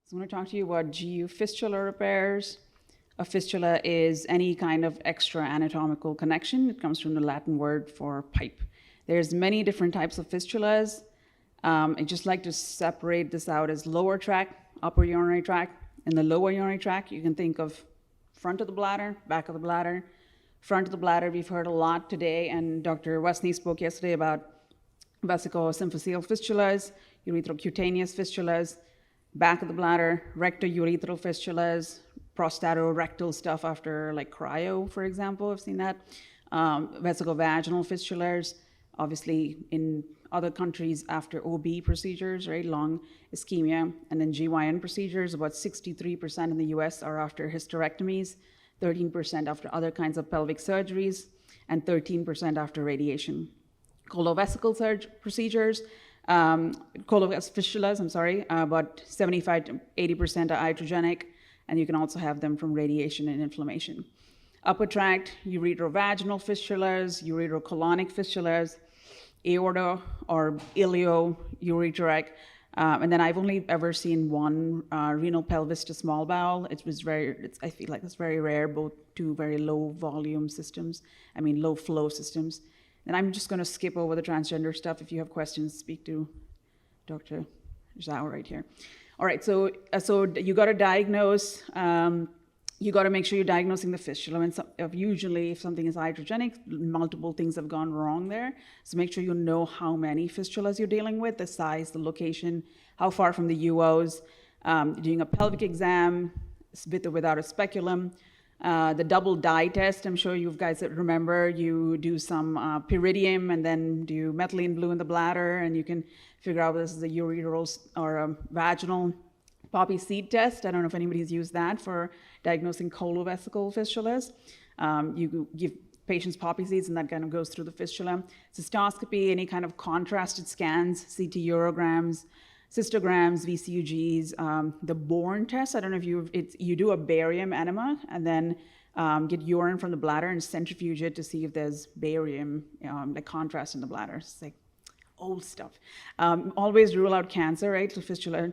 So I want to talk to you about GU fistula repairs. A fistula is any kind of extra anatomical connection. It comes from the Latin word for pipe. There's many different types of fistulas. I just like to separate this out as lower tract, upper urinary tract. In the lower urinary tract, you can think of front of the bladder, back of the bladder. Front of the bladder, we've heard a lot today, and Dr. Wesney spoke yesterday about vesico-symphyseal fistulas, ureterocutaneous fistulas, back of the bladder, recto-urethral fistulas, prostatorectal stuff after like cryo, for example, I've seen that. Vesicovaginal fistulas, obviously in other countries after OB procedures, right, long ischemia, and then GYN procedures. About 63% in the US are after hysterectomies, 13% after other kinds of pelvic surgeries, and 13% after radiation. Colovesical procedures, fistulas, about 75 to 80% are iatrogenic, and you can also have them from radiation and inflammation. Upper tract, ureterovaginal fistulas, ureterocolonic fistulas, aorta or ileo-ureteric, and then I've only ever seen one renal pelvis to small bowel. I feel like it's very rare, both two very low volume systems, low flow systems. And I'm just going to skip over the transgender stuff. If you have questions, speak to Dr. Zhao right here. All right, so you got to diagnose. You got to make sure you're diagnosing the fistula. And usually, if something is iatrogenic, multiple things have gone wrong there. So make sure you know how many fistulas you're dealing with, the size, the location, how far from the UOs. Doing a pelvic exam, with or without a speculum. The double dye test, I'm sure you guys remember, you do some pyridium and then do methylene blue in the bladder, and you can figure out whether this is a ureteral or a vaginal poppy seed test. I don't know if anybody's used that for diagnosing colovesical fistulas. You give patients poppy seeds and that kind of goes through the fistula. Cystoscopy, any kind of contrasted scans, CT urograms, cystograms, VCUGs, the Bourne test. I don't know if you do a barium enema and then get urine from the bladder and centrifuge it to see if there's barium, like contrast in the bladder. It's like old stuff. Always rule out cancer, right? So fistula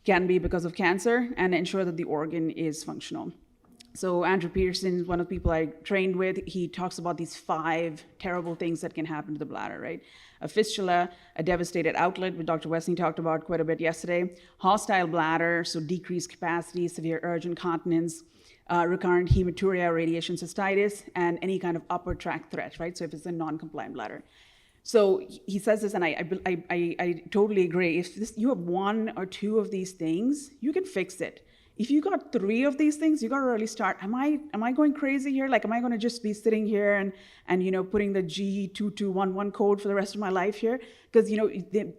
can be because of cancer, and ensure that the organ is functional. So Andrew Peterson is one of the people I trained with. He talks about these 5 terrible things that can happen to the bladder, right? A fistula, a devastated outlet, which Dr. Wesney talked about quite a bit yesterday, hostile bladder, so decreased capacity, severe urge incontinence, recurrent hematuria, radiation cystitis, and any kind of upper tract threat, right? So if it's a non-compliant bladder. So he says this, and I totally agree. If you have 1 or 2 of these things, you can fix it. If you got 3 of these things, you got to really start. Am I going crazy here? Like, am I going to just be sitting here and putting the G2211 code for the rest of my life here? Because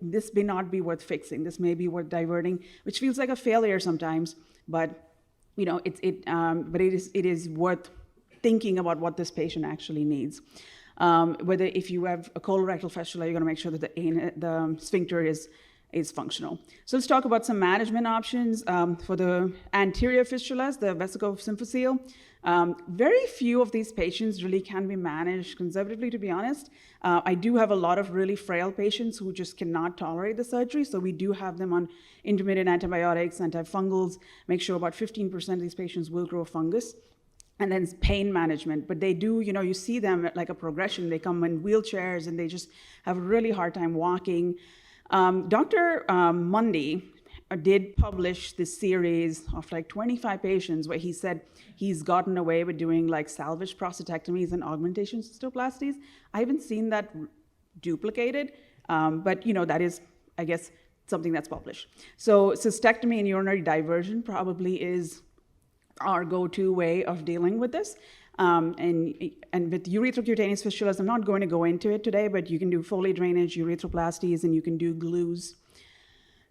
this may not be worth fixing. This may be worth diverting, which feels like a failure sometimes. But it is worth thinking about what this patient actually needs. Whether if you have a colorectal fistula, you're going to make sure that the sphincter is functional. So let's talk about some management options for the anterior fistulas, the vesico-symphyseal. Very few of these patients really can be managed conservatively, to be honest. I do have a lot of really frail patients who just cannot tolerate the surgery, so we do have them on intermittent antibiotics, antifungals, make sure about 15% of these patients will grow fungus. And then pain management, but they do, you see them like a progression. They come in wheelchairs and they just have a really hard time walking. Dr. Mundy did publish this series of like 25 patients where he said he's gotten away with doing like salvage prostatectomies and augmentation cystoplasties. I haven't seen that duplicated, but that is, I guess, something that's published. So cystectomy and urinary diversion probably is our go-to way of dealing with this. And with ureterocutaneous fistulas, I'm not going to go into it today, but you can do Foley drainage, urethroplasties, and you can do glues.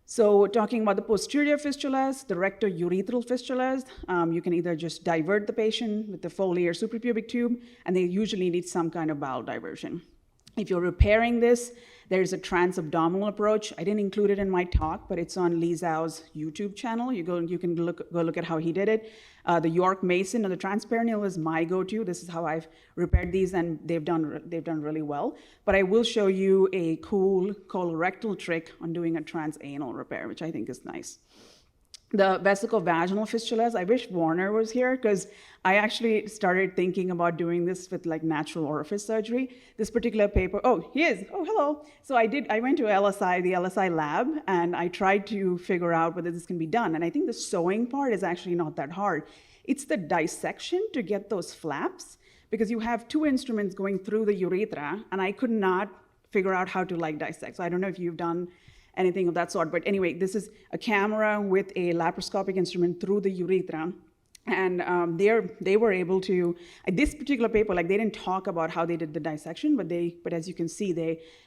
So talking about the posterior fistulas, the recto-urethral fistulas, you can either just divert the patient with the Foley or suprapubic tube, and they usually need some kind of bowel diversion. If you're repairing this, there's a transabdominal approach. I didn't include it in my talk, but it's on Lee Zhao's YouTube channel. You can go look at how he did it. The York Mason or the transperineal is my go-to. This is how I've repaired these, and they've done really well. But I will show you a cool colorectal trick on doing a transanal repair, which I think is nice. The vesicovaginal fistulas, I wish Warner was here because I actually started thinking about doing this with like natural orifice surgery. This particular paper, oh, he is, oh, hello. So I went to LSI, the LSI lab, and I tried to figure out whether this can be done. And I think the sewing part is actually not that hard. It's the dissection to get those flaps, because you have two instruments going through the urethra, and I could not figure out how to like dissect. So I don't know if you've done anything of that sort. But anyway, this is a camera with a laparoscopic instrument through the urethra. And they were able to, this particular paper, like they didn't talk about how they did the dissection, but as you can see,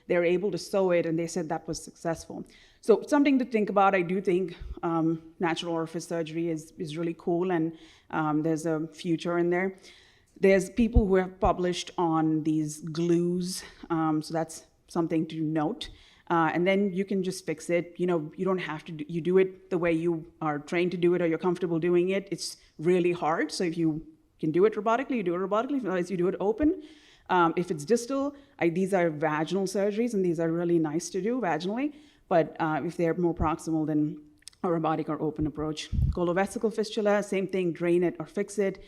they're able to sew it, and they said that was successful. So something to think about. I do think natural orifice surgery is really cool, and there's a future in there. There's people who have published on these glues, so that's something to note. And then you can just fix it. You know, you don't have to, you do it the way you are trained to do it or you're comfortable doing it. It's really hard. So if you can do it robotically, you do it robotically. Otherwise, you do it open. If it's distal, these are vaginal surgeries, and these are really nice to do vaginally. But if they're more proximal, then a robotic or open approach. Colovesical fistula, same thing, drain it or fix it.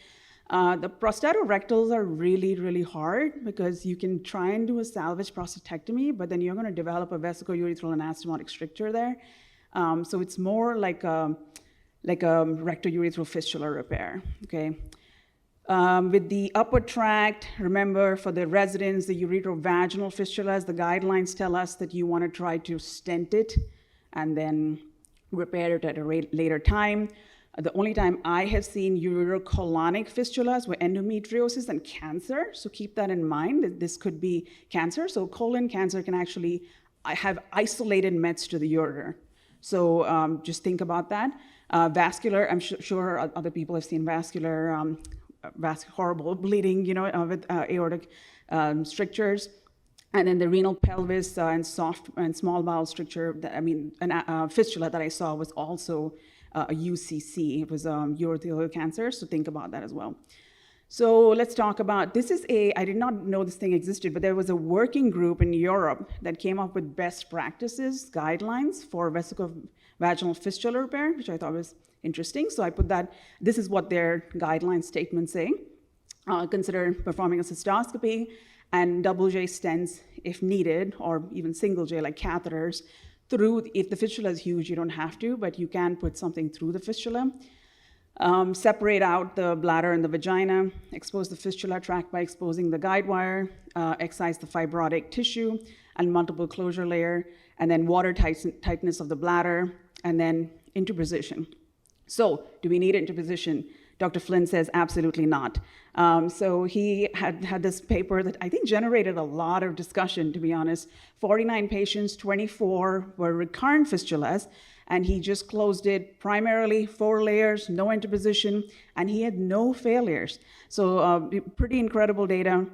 The prostatorectals are really, really hard because you can try and do a salvage prostatectomy, but then you're going to develop a vesicourethral anastomotic stricture there. So it's more like a rectourethral fistula repair, okay? With the upper tract, remember for the residents, the ureterovaginal fistulas, the guidelines tell us that you want to try to stent it and then repair it at a later time. The only time I have seen ureterocolonic fistulas were endometriosis and cancer, so keep that in mind, that this could be cancer. So colon cancer can actually have isolated mets to the ureter. So just think about that. Vascular, I'm sure other people have seen vascular, horrible bleeding, you know, with aortic strictures. And then the renal pelvis and soft and small bowel stricture, fistula that I saw was also a UCC. It was urothelial cancer, so think about that as well. So let's talk about, I did not know this thing existed, but there was a working group in Europe that came up with best practices, guidelines for vesicovaginal fistula repair, which I thought was interesting. So I put that, this is what their guideline statements say. Consider performing a cystoscopy and double J stents if needed, or even single J like catheters, through, if the fistula is huge, you don't have to, but you can put something through the fistula. Separate out the bladder and the vagina, expose the fistula tract by exposing the guide wire, excise the fibrotic tissue and multiple closure layer, and then water tightness of the bladder, and then interposition. So, do we need interposition? Dr. Flynn says absolutely not. So he had this paper that I think generated a lot of discussion, to be honest. 49 patients, 24 were recurrent fistulas, and he just closed it primarily 4 layers, no interposition, and he had no failures. So pretty incredible data.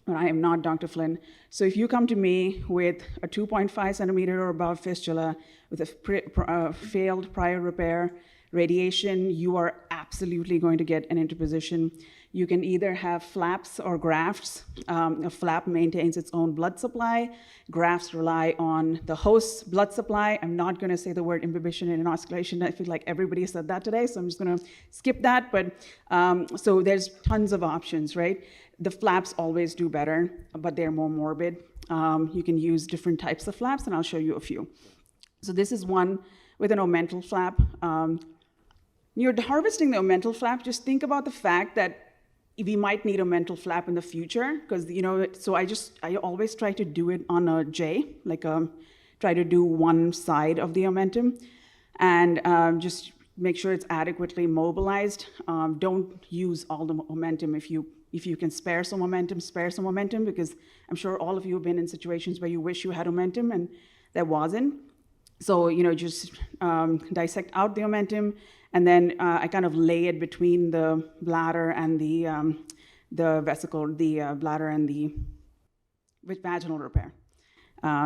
But I am not Dr. Flynn. So if you come to me with a 2.5 centimeter or above fistula with a failed prior repair, radiation, you are absolutely going to get an interposition. You can either have flaps or grafts. A flap maintains its own blood supply. Grafts rely on the host's blood supply. I'm not going to say the word imbibition and inoculation. I feel like everybody said that today, so I'm just going to skip that. But so there's tons of options, right? The flaps always do better, but they're more morbid. You can use different types of flaps, and I'll show you a few. So this is one with an omental flap. You're harvesting the omental flap, just think about the fact that we might need a omental flap in the future, because, you know, so I always try to do it on a J, like try to do one side of the omentum, and just make sure it's adequately mobilized. Don't use all the momentum. If you can spare some momentum, because I'm sure all of you have been in situations where you wish you had momentum and there wasn't. So, you know, just dissect out the omentum, and then I kind of lay it between the bladder and the vesicle, the bladder and the vaginal repair.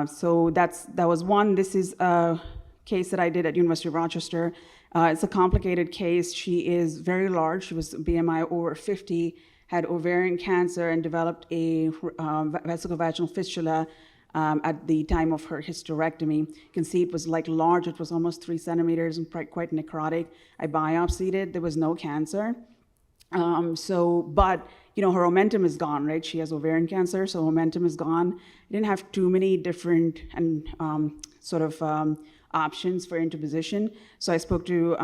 So that was one. This is a case that I did at University of Rochester. It's a complicated case. She is very large. She was BMI over 50, had ovarian cancer, and developed a vesicovaginal fistula at the time of her hysterectomy. You can see it was like large. It was almost 3 centimeters and quite necrotic. I biopsied it. There was no cancer. But her omentum is gone, right? She has ovarian cancer, so omentum is gone. I didn't have too many different and options for interposition. So I spoke to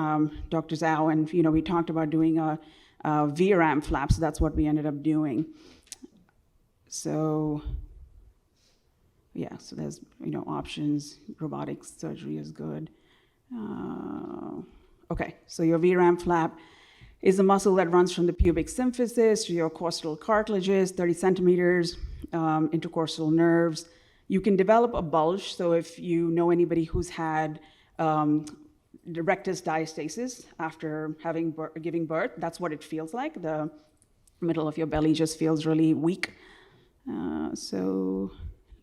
Dr. Zhao, and we talked about doing a VRAM flap. So that's what we ended up doing. So yeah, so there's options. Robotic surgery is good. Okay, so your VRAM flap is the muscle that runs from the pubic symphysis to your costal cartilages, 30 centimeters, intercostal nerves. You can develop a bulge, so if you know anybody who's had the rectus diastasis after giving birth, that's what it feels like. The middle of your belly just feels really weak. So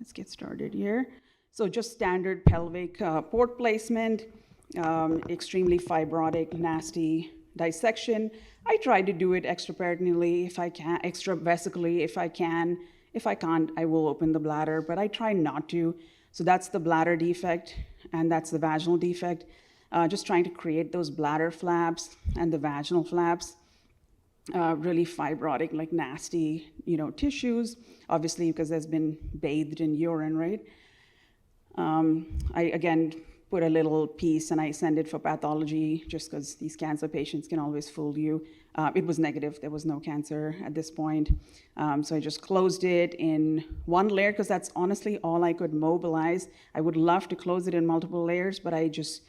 let's get started here. So just standard pelvic port placement, extremely fibrotic, nasty dissection. I try to do it extraperitoneally if I can, extravesically if I can. If I can't, I will open the bladder, but I try not to. So that's the bladder defect, and that's the vaginal defect. Just trying to create those bladder flaps and the vaginal flaps. Really fibrotic, like nasty, tissues, obviously because there's been bathed in urine, right? I, again, put a little piece and I send it for pathology just because these cancer patients can always fool you. It was negative. There was no cancer at this point. So I just closed it in one layer because that's honestly all I could mobilize. I would love to close it in multiple layers, but I just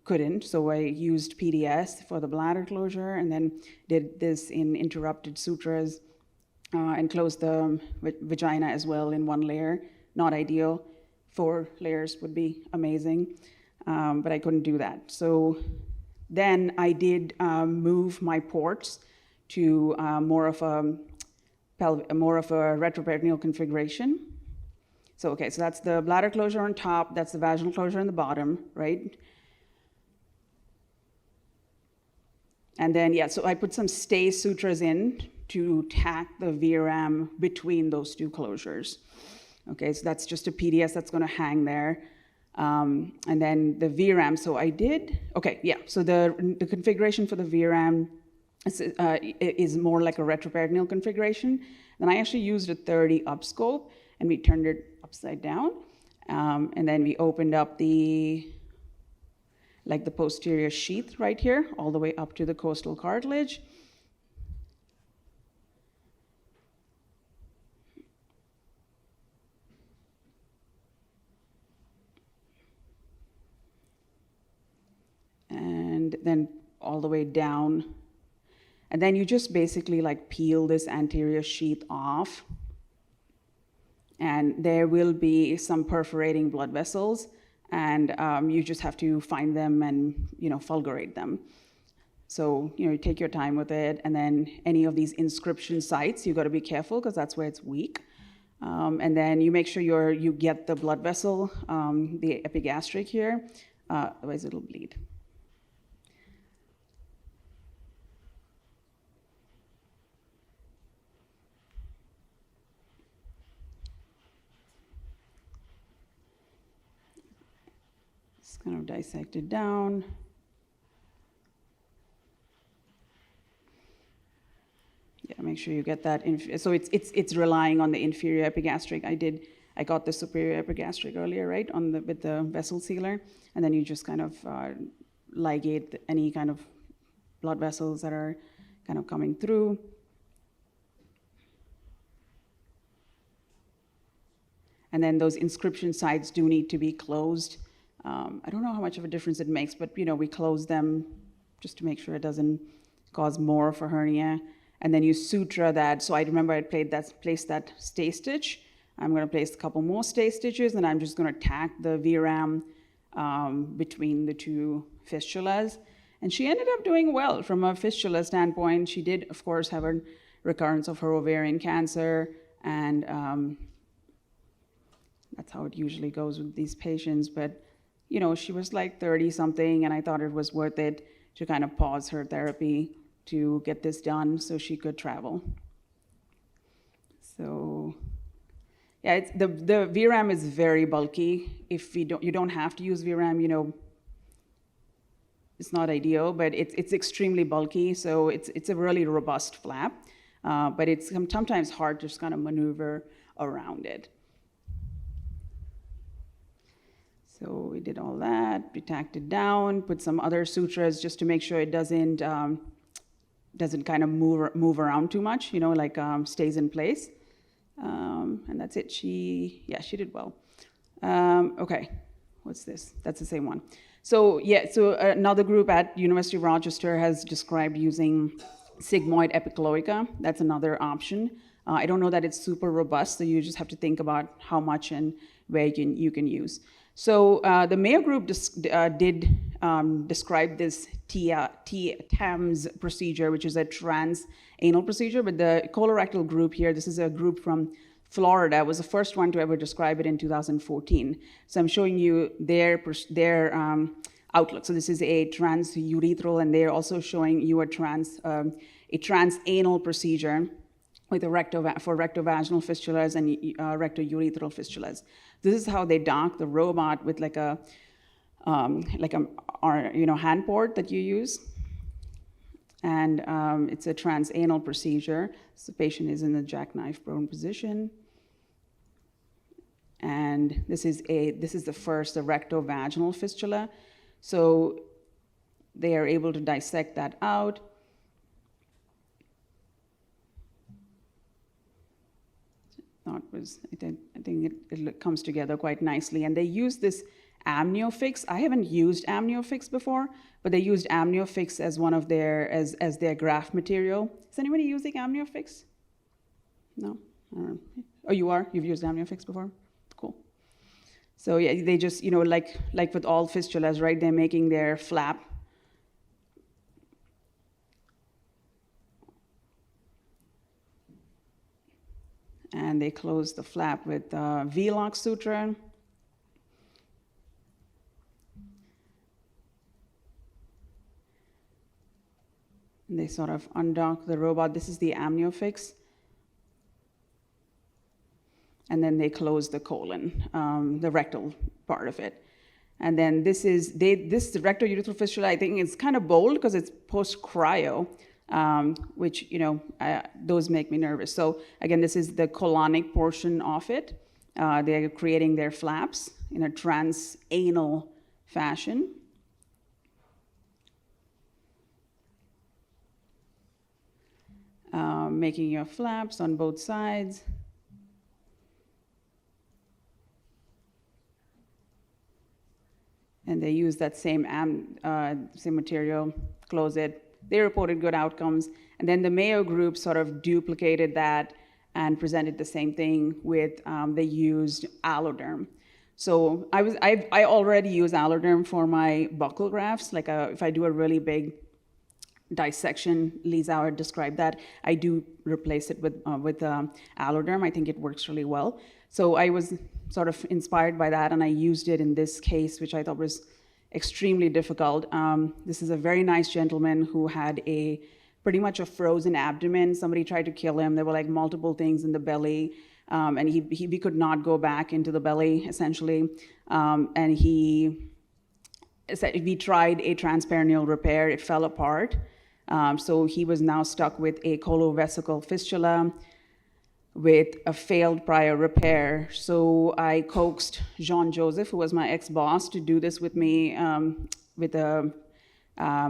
couldn't. So I used PDS for the bladder closure and then did this in interrupted sutras and closed the vagina as well in one layer. Not ideal. 4 layers would be amazing, but I couldn't do that. So then I did move my ports to more of a retroperitoneal configuration. So, okay, so that's the bladder closure on top, that's the vaginal closure on the bottom, right? And then, yeah, so I put some stay sutras in to tack the VRAM between those 2 closures. Okay, so that's just a PDS that's going to hang there. And then the VRAM, so I did, okay, yeah, so the configuration for the VRAM is more like a retroperitoneal configuration. Then I actually used a 30 upscope, and we turned it upside down. And then we opened up the posterior sheath right here, all the way up to the costal cartilage. And then all the way down. And then you just basically peel this anterior sheath off. And there will be some perforating blood vessels, and you just have to find them and fulgurate them. So you take your time with it, and then any of these inscription sites, you got to be careful because that's where it's weak. And then you make sure you get the blood vessel, the epigastric here, otherwise it'll bleed. Kind of dissect it down. Yeah, make sure you get that. So it's relying on the inferior epigastric. I got the superior epigastric earlier, right, with the vessel sealer, and then you just kind of ligate any kind of blood vessels that are kind of coming through. And then those inscription sites do need to be closed. I don't know how much of a difference it makes, but we close them just to make sure it doesn't cause more of a hernia. And then you suture that. So I remember I placed that stay stitch. I'm going to place a couple more stay stitches, and I'm just going to tack the VRAM between the 2 fistulas. And she ended up doing well from a fistula standpoint. She did, of course, have a recurrence of her ovarian cancer, and that's how it usually goes with these patients. But she was 30-something, and I thought it was worth it to kind of pause her therapy to get this done so she could travel. So, Yeah, the VRAM is very bulky. If you don't have to use VRAM, it's not ideal, but it's extremely bulky, so it's a really robust flap, but it's sometimes hard to just kind of maneuver around it. So we did all that, we tacked it down, put some other sutras just to make sure it doesn't kind of move around too much, stays in place. And that's it. She did well. Okay, what's this? That's the same one. So another group at University of Rochester has described using sigmoid epicloica. That's another option. I don't know that it's super robust, so you just have to think about how much and where you can use. So the Mayo group did describe this TAMS procedure, which is a transanal procedure, but the colorectal group here, this is a group from Florida, was the first one to ever describe it in 2014. So I'm showing you their outlook. So this is a transurethral, and they're also showing you a transanal procedure with for rectovaginal fistulas and rectourethral fistulas. This is how they dock the robot with like a hand port that you use, and it's a transanal procedure. So the patient is in the jackknife prone position, and this is the first rectovaginal fistula. So they are able to dissect that out. I think it comes together quite nicely, and they use this AmnioFix. I haven't used AmnioFix before, but they used AmnioFix as one of their as their graft material. Is anybody using AmnioFix? No? Oh, you are? You've used AmnioFix before? Cool. So yeah, they just, like with all fistulas, right? They're making their flap. And they close the flap with V-lock suture. And they sort of undock the robot. This is the AmnioFix. And then they close the colon, the rectal part of it. And then this rectourethral fistula, I think it's kind of bold because it's post-cryo, which, those make me nervous. So again, this is the colonic portion of it. They're creating their flaps in a transanal fashion. Making your flaps on both sides. And they use that same material, close it. They reported good outcomes. And then the Mayo group sort of duplicated that and presented the same thing with, they used alloderm. So I already use alloderm for my buccal grafts. Like if I do a really big dissection, Lisa described that, I do replace it with alloderm. I think it works really well. So I was sort of inspired by that, and I used it in this case, which I thought was extremely difficult. This is a very nice gentleman who had pretty much a frozen abdomen. Somebody tried to kill him. There were like multiple things in the belly, and he could not go back into the belly, essentially. And we tried a transperineal repair. It fell apart. So he was now stuck with a colovesical fistula with a failed prior repair. So I coaxed Jean-Joseph, who was my ex-boss, to do this with me with a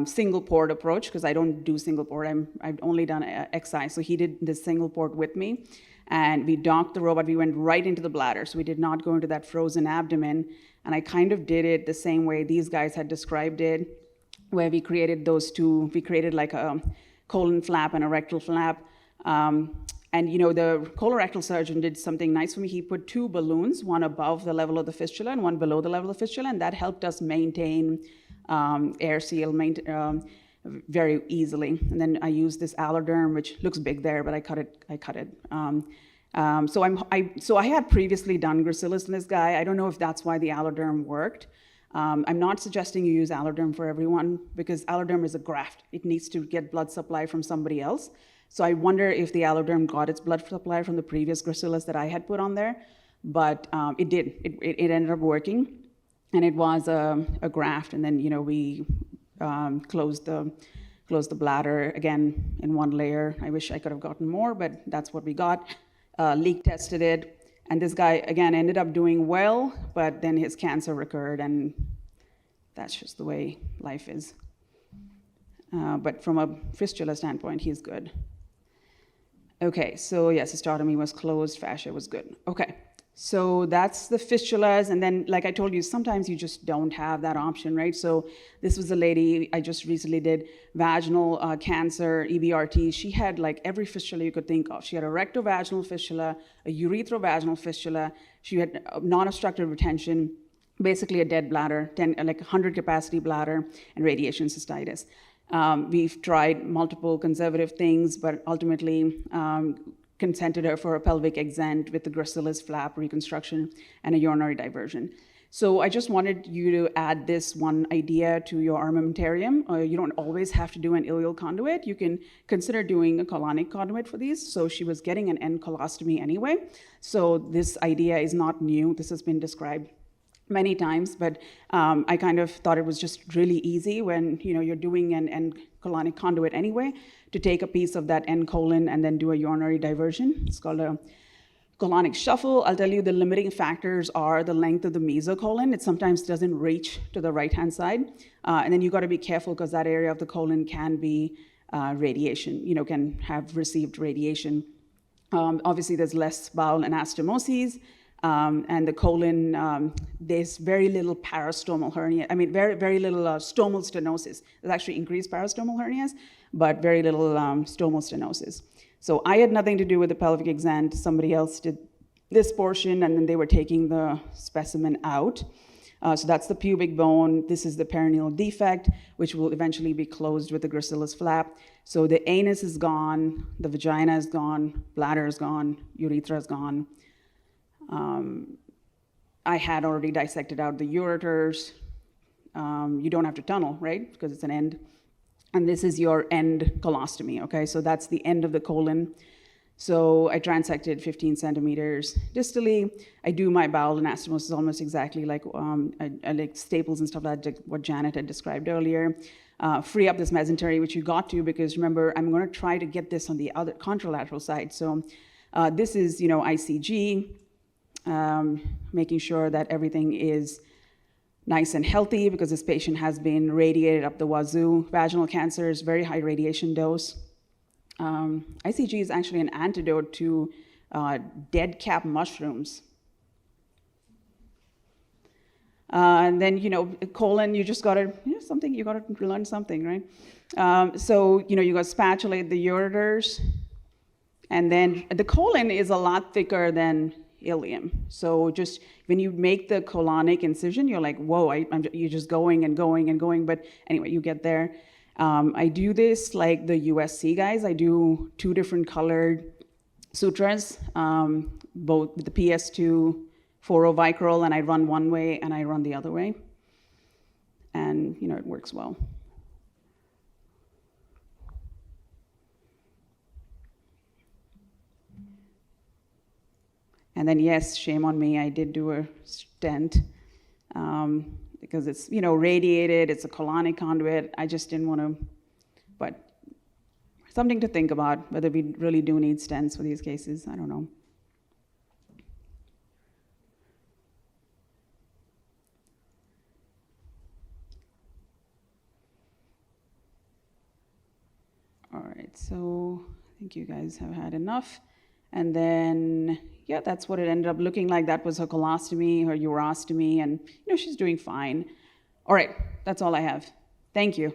single port approach, because I don't do single port. I've only done XI. So he did this single port with me, and we docked the robot. We went right into the bladder. So we did not go into that frozen abdomen. And I kind of did it the same way these guys had described it, where we created those two. We created like a colon flap and a rectal flap. And the colorectal surgeon did something nice for me. He put two balloons, one above the level of the fistula and one below the level of the fistula, and that helped us maintain air seal very easily. And then I used this alloderm, which looks big there, but I cut it. So I had previously done gracilis in this guy. I don't know if that's why the alloderm worked. I'm not suggesting you use alloderm for everyone, because alloderm is a graft. It needs to get blood supply from somebody else. So I wonder if the alloderm got its blood supply from the previous gracilis that I had put on there. but it did. It ended up working, and it was a graft. And then we closed the bladder again in one layer. I wish I could have gotten more, but that's what we got. Leak tested it, and this guy again ended up doing well, but then his cancer recurred, and that's just the way life is. But from a fistula standpoint, he's good. Okay, so yes, cystotomy was closed, fascia was good. Okay, so that's the fistulas, and then like I told you, sometimes you just don't have that option, right? So this was a lady I just recently did vaginal cancer, EBRT. She had like every fistula you could think of. She had a rectovaginal fistula, a urethrovaginal fistula. She had non-obstructive retention, basically a dead bladder, like 100 capacity bladder, and radiation cystitis. We've tried multiple conservative things, but ultimately consented her for a pelvic exent with the gracilis flap reconstruction and a urinary diversion. So I just wanted you to add this one idea to your armamentarium. You don't always have to do an ileal conduit. You can consider doing a colonic conduit for these. So she was getting an end colostomy anyway. So this idea is not new. This has been described many times, but I kind of thought it was just really easy when you're doing an end colonic conduit anyway, to take a piece of that end colon and then do a urinary diversion. It's called a colonic shuffle. I'll tell you the limiting factors are the length of the mesocolon. It sometimes doesn't reach to the right-hand side. And then you got to be careful because that area of the colon can be radiation, can have received radiation. Obviously, there's less bowel anastomoses. And the colon, there's very little parastomal hernia. I mean, very little stomal stenosis. There's actually increased parastomal hernias, but very little stomal stenosis. So I had nothing to do with the pelvic exent. Somebody else did this portion, and then they were taking the specimen out. So that's the pubic bone. This is the perineal defect, which will eventually be closed with the gracilis flap. So the anus is gone, the vagina is gone, bladder is gone, urethra is gone. I had already dissected out the ureters. You don't have to tunnel, right? Because it's an end. And this is your end colostomy, okay? So that's the end of the colon. So I transected 15 centimeters distally. I do my bowel anastomosis almost exactly like I like staples and stuff like that, what Janet had described earlier. Free up this mesentery, which you got to, because remember, I'm gonna try to get this on the other contralateral side. So this is, ICG. Making sure that everything is nice and healthy because this patient has been radiated up the wazoo. Vaginal cancer is very high radiation dose. ICG is actually an antidote to dead cap mushrooms. And then, colon, you just gotta, you gotta learn something, right? So, you gotta spatulate the ureters. And then the colon is a lot thicker than ileum. So just when you make the colonic incision, you're like, whoa, you're just going and going and going. But anyway, you get there. I do this like the USC guys. I do 2 different colored sutras, both with the PS2 4ovicral, and I run one way and I run the other way. And, it works well. And then, yes, shame on me, I did do a stent because it's, radiated, it's a colonic conduit. I just didn't want to, but something to think about, whether we really do need stents for these cases, I don't know. All right, so I think you guys have had enough. And then, yeah, that's what it ended up looking like. That was her colostomy, her urostomy, and she's doing fine. All right, that's all I have. Thank you.